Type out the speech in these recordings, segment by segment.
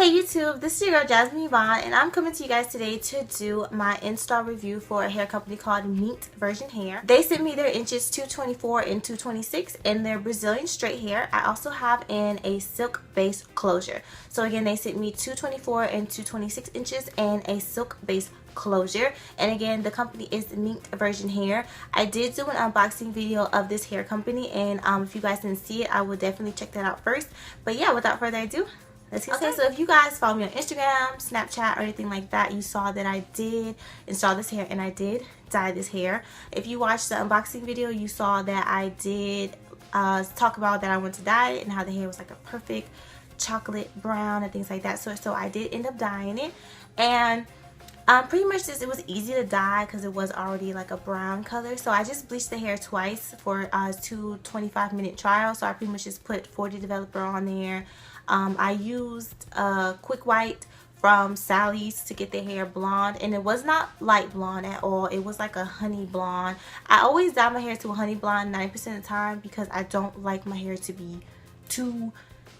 Hey YouTube, this is your girl Jasmine Yvonne, and I'm coming to you guys today to do my install review for a hair company called MINKD Hair. They sent me their inches 224 and 226 in their Brazilian straight hair. I also have in a silk base closure. So again, they sent me 224 and 226 inches and a silk base closure. And again, the company is MINKD Hair. I did do an unboxing video of this hair company, and if you guys didn't see it, I will definitely check that out first. But yeah, without further ado, let's get started. So if you guys follow me on Instagram, Snapchat, or anything like that, you saw that I did install this hair and I did dye this hair. If you watched the unboxing video, you saw that I did talk about that I went to dye it and how the hair was like a perfect chocolate brown and things like that. So I did end up dyeing it, and pretty much it was easy to dye because it was already like a brown color. So I just bleached the hair twice for 2 25-minute trials. So I pretty much just put 40 Developer on there. I used Quick White from Sally's to get the hair blonde, and it was not light blonde at all. It was like a honey blonde. I always dye my hair to a honey blonde 90% of the time because I don't like my hair to be too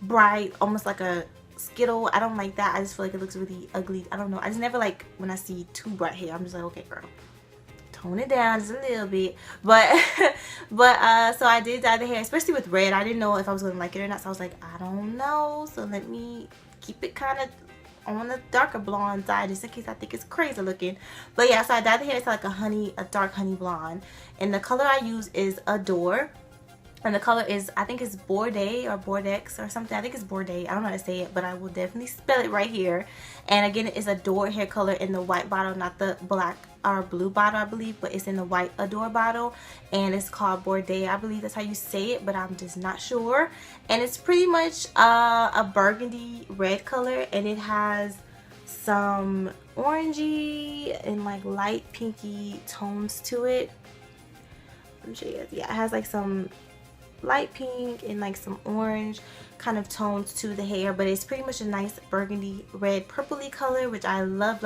bright, almost like a Skittle. I don't like that. I just feel like it looks really ugly. I don't know. I just never like when I see too bright hair. I'm just like, okay girl, tone it down just a little bit. But so I did dye the hair, especially with red. I didn't know if I was gonna like it or not, so I was like, I don't know, so let me keep it kind of on the darker blonde side just in case I think it's crazy looking. But yeah, so I dyed the hair to like a dark honey blonde, and the color I use is Adore. And the color is, I think it's Bordeaux or Bordeaux or something. I think it's Bordeaux. I don't know how to say it, but I will definitely spell it right here. And again, it is Adore hair color in the white bottle, not the black or blue bottle, I believe, but it's in the white Adore bottle. And it's called Bordeaux. I believe that's how you say it, but I'm just not sure. And it's pretty much a burgundy red color, and it has some orangey and like light pinky tones to it. Let me show you guys. Yeah, it has like some light pink and like some orange kind of tones to the hair, but it's pretty much a nice burgundy red purpley color, which I loved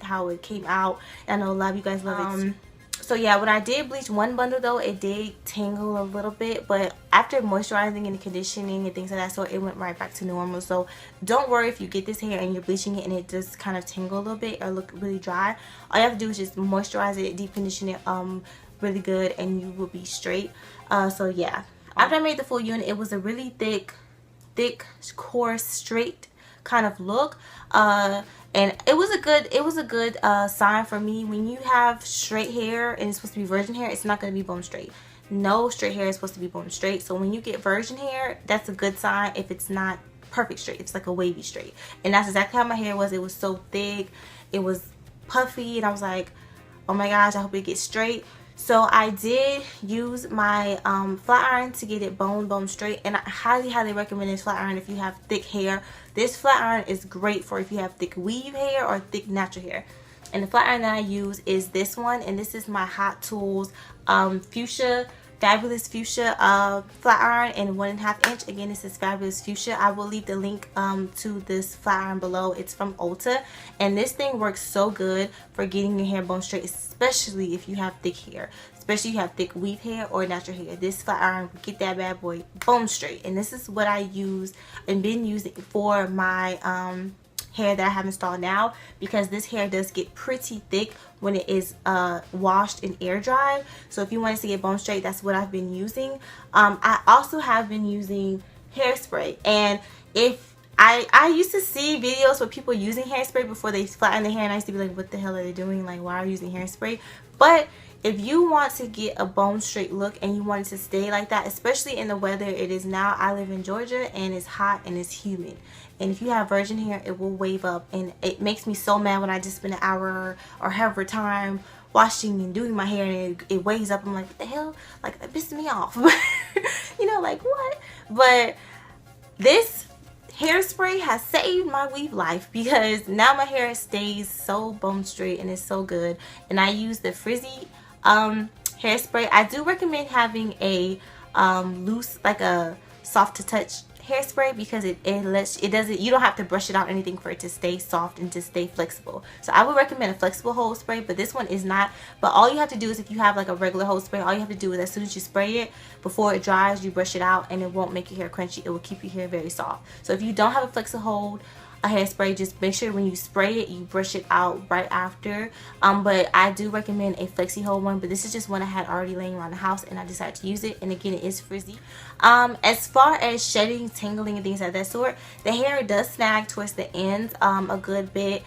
how it came out. And I know a lot of you guys love it. So yeah, when I did bleach one bundle though, it did tangle a little bit, but after moisturizing and conditioning and things like that, so it went right back to normal. So don't worry if you get this hair and you're bleaching it and it just kind of tangle a little bit or look really dry. All you have to do is just moisturize it, deep condition it really good, and you will be straight. So yeah, after I made the full unit, it was a really thick, coarse, straight kind of look, and it was a good sign for me. When you have straight hair and it's supposed to be virgin hair, it's not going to be bone straight. No straight hair is supposed to be bone straight. So when you get virgin hair, that's a good sign. If it's not perfect straight, it's like a wavy straight, and that's exactly how my hair was. It was so thick, it was puffy, and I was like, oh my gosh, I hope it gets straight. So I did use my flat iron to get it bone straight, and I highly recommend this flat iron if you have thick hair. This flat iron is great for if you have thick weave hair or thick natural hair. And the flat iron that I use is this one, and this is my Hot Tools Fabulous Fuchsia flat iron in 1.5 inch. Again, this is Fabulous Fuchsia. I will leave the link to this flat iron below. It's from Ulta, and this thing works so good for getting your hair bone straight, especially if you have thick hair, especially if you have thick weave hair or natural hair. This flat iron will get that bad boy bone straight, and this is what I use and been using for my hair that I have installed now, because this hair does get pretty thick when it is washed and air dried. So if you want to get bone straight, that's what I've been using. I also have been using hairspray, and if I used to see videos with people using hairspray before they flatten their hair, and I used to be like, what the hell are they doing? Like, why are you using hairspray? But if you want to get a bone straight look and you want it to stay like that, especially in the weather it is now, I live in Georgia and it's hot and it's humid, and if you have virgin hair, it will wave up, and it makes me so mad when I just spend an hour or however time washing and doing my hair and it waves up. I'm like, what the hell? Like, that pisses me off. You know, like, what? But this hairspray has saved my weave life, because now my hair stays so bone straight and it's so good. And I use the Frizzy hairspray. I do recommend having a loose, like a soft to touch hairspray, because it doesn't, you don't have to brush it out or anything for it to stay soft and to stay flexible. So I would recommend a flexible hold spray, but this one is not. But all you have to do is, if you have like a regular hold spray, all you have to do is, as soon as you spray it, before it dries, you brush it out, and it won't make your hair crunchy. It will keep your hair very soft. So if you don't have a flexible hold a hairspray, just make sure when you spray it you brush it out right after. But I do recommend a flexi hold one, but this is just one I had already laying around the house and I decided to use it. And again, it is frizzy. As far as shedding, tangling, and things of that sort, the hair does snag towards the ends a good bit.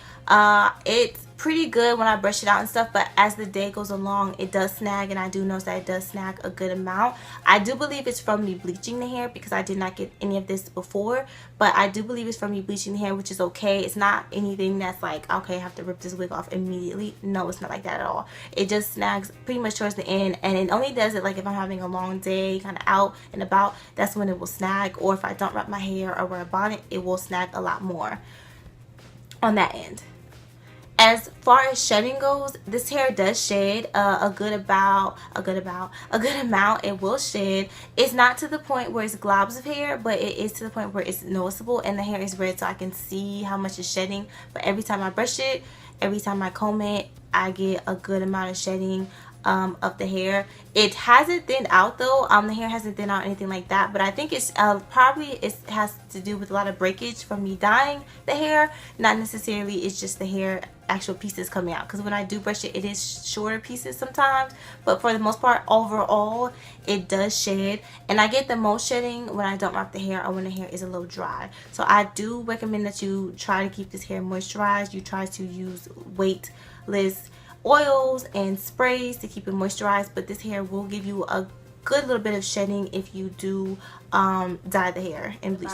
It's pretty good when I brush it out and stuff, but as the day goes along it does snag, and I do notice that it does snag a good amount. I do believe it's from me bleaching the hair, because I did not get any of this before, but I do believe it's from me bleaching the hair, which is okay. It's not anything that's like, okay, I have to rip this wig off immediately. No, it's not like that at all. It just snags pretty much towards the end, and it only does it like if I'm having a long day kind of out and about. That's when it will snag, or if I don't wrap my hair or wear a bonnet, it will snag a lot more on that end. As far as shedding goes, this hair does shed a good amount. It will shed. It's not to the point where it's globs of hair, but it is to the point where it's noticeable, and the hair is red so I can see how much it's shedding. But every time I brush it, every time I comb it, I get a good amount of shedding of the hair. It hasn't thinned out though. The hair hasn't thinned out or anything like that, but I think it's probably it has to do with a lot of breakage from me dyeing the hair, not necessarily it's just the hair actual pieces coming out, because when I do brush it, it is shorter pieces sometimes, but for the most part overall it does shed. And I get the most shedding when I don't wrap the hair or when the hair is a little dry. So I do recommend that you try to keep this hair moisturized. You try to use weightless oils and sprays to keep it moisturized, but this hair will give you a good little bit of shedding if you do dye the hair and bleach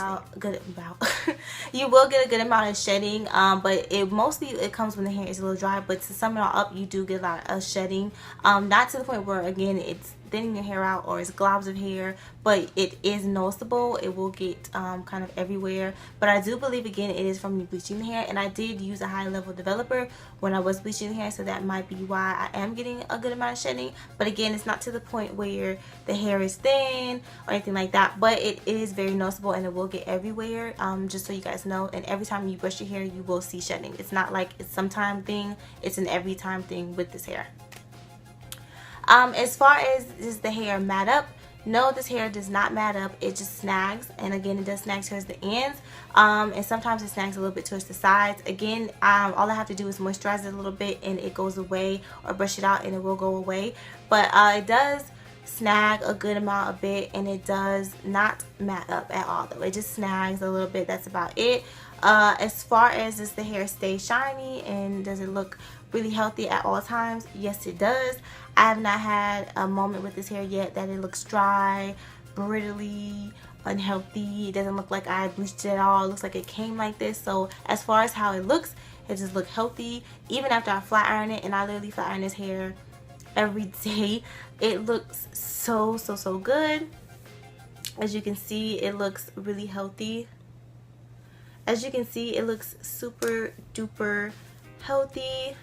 you will get a good amount of shedding, but it mostly comes when the hair is a little dry. But to sum it all up, you do get a lot of shedding, not to the point where again it's thinning your hair out or it's globs of hair, but it is noticeable. It will get kind of everywhere, but I do believe again it is from me bleaching the hair, and I did use a high level developer when I was bleaching the hair, so that might be why I am getting a good amount of shedding. But again, it's not to the point where the hair is thin or anything like that, but it is very noticeable and it will get everywhere, just so you guys know. And every time you brush your hair you will see shedding. It's not like it's sometime thing, it's an every time thing with this hair. As far as does the hair mat up, no, this hair does not mat up. It just snags, and again it does snag towards the ends, and sometimes it snags a little bit towards the sides. Again, all I have to do is moisturize it a little bit and it goes away, or brush it out and it will go away. But it does snag a good amount of bit, and it does not mat up at all though. It just snags a little bit. That's about it. As far as does the hair stay shiny and does it look really healthy at all times, yes it does. I have not had a moment with this hair yet that it looks dry, brittly, unhealthy. It doesn't look like I bleached it at all. It looks like it came like this. So as far as how it looks, it just looks healthy. Even after I flat iron it, and I literally flat iron this hair every day, it looks so good. As you can see, it looks really healthy. As you can see, it looks super duper healthy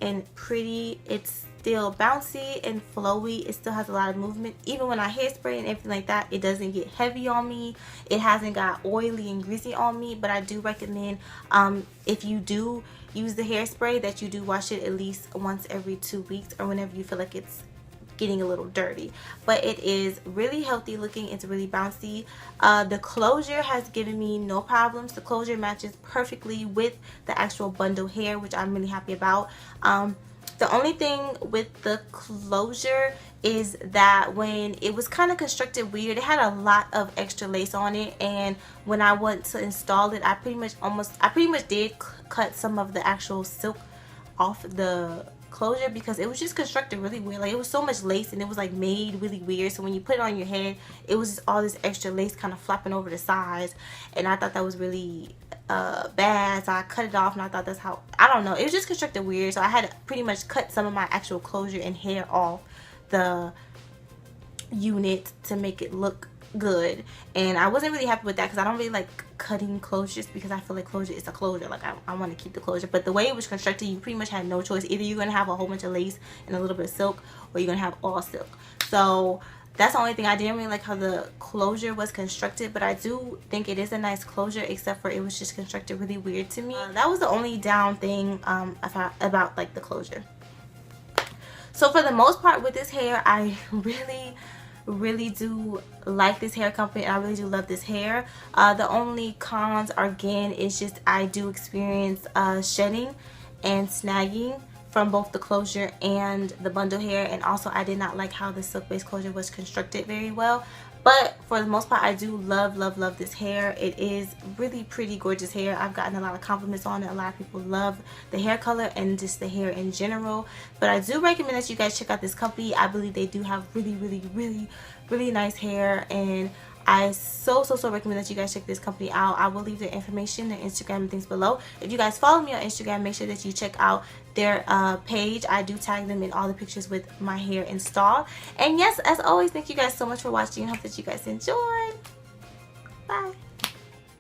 and pretty. It's still bouncy and flowy. It still has a lot of movement. Even when I hairspray and everything like that, it doesn't get heavy on me. It hasn't got oily and greasy on me. But I do recommend, if you do use the hairspray, that you do wash it at least once every 2 weeks, or whenever you feel like it's getting a little dirty. But it is really healthy looking. It's really bouncy. The closure has given me no problems. The closure matches perfectly with the actual bundle hair, which I'm really happy about. The only thing with the closure is that when it was kind of constructed weird, it had a lot of extra lace on it, and when I went to install it, I pretty much did cut some of the actual silk off the closure, because it was just constructed really weird. Like, it was so much lace and it was like made really weird, so when you put it on your head, it was just all this extra lace kind of flapping over the sides, and I thought that was really bad, so I cut it off. And I thought that's how, I don't know, it was just constructed weird, so I had to pretty much cut some of my actual closure and hair off the unit to make it look good. And I wasn't really happy with that, because I don't really like cutting closures, because I feel like closure is a closure. Like, I want to keep the closure, but the way it was constructed, you pretty much had no choice. Either you're gonna have a whole bunch of lace and a little bit of silk, or you're gonna have all silk. So that's the only thing. I didn't really like how the closure was constructed, but I do think it is a nice closure, except for it was just constructed really weird to me. That was the only down thing about like the closure. So for the most part with this hair, I really really do like this hair company and I really do love this hair. The only cons are, again, is just I do experience shedding and snagging from both the closure and the bundle hair, and also I did not like how the silk base closure was constructed very well. But for the most part, I do love this hair. It is really pretty gorgeous hair. I've gotten a lot of compliments on it. A lot of people love the hair color and just the hair in general. But I do recommend that you guys check out this company. I believe they do have really nice hair, and I so recommend that you guys check this company out. I will leave their information, their Instagram and things below. If you guys follow me on Instagram, make sure that you check out their page. I do tag them in all the pictures with my hair installed. And yes, as always, thank you guys so much for watching. I hope that you guys enjoyed. Bye.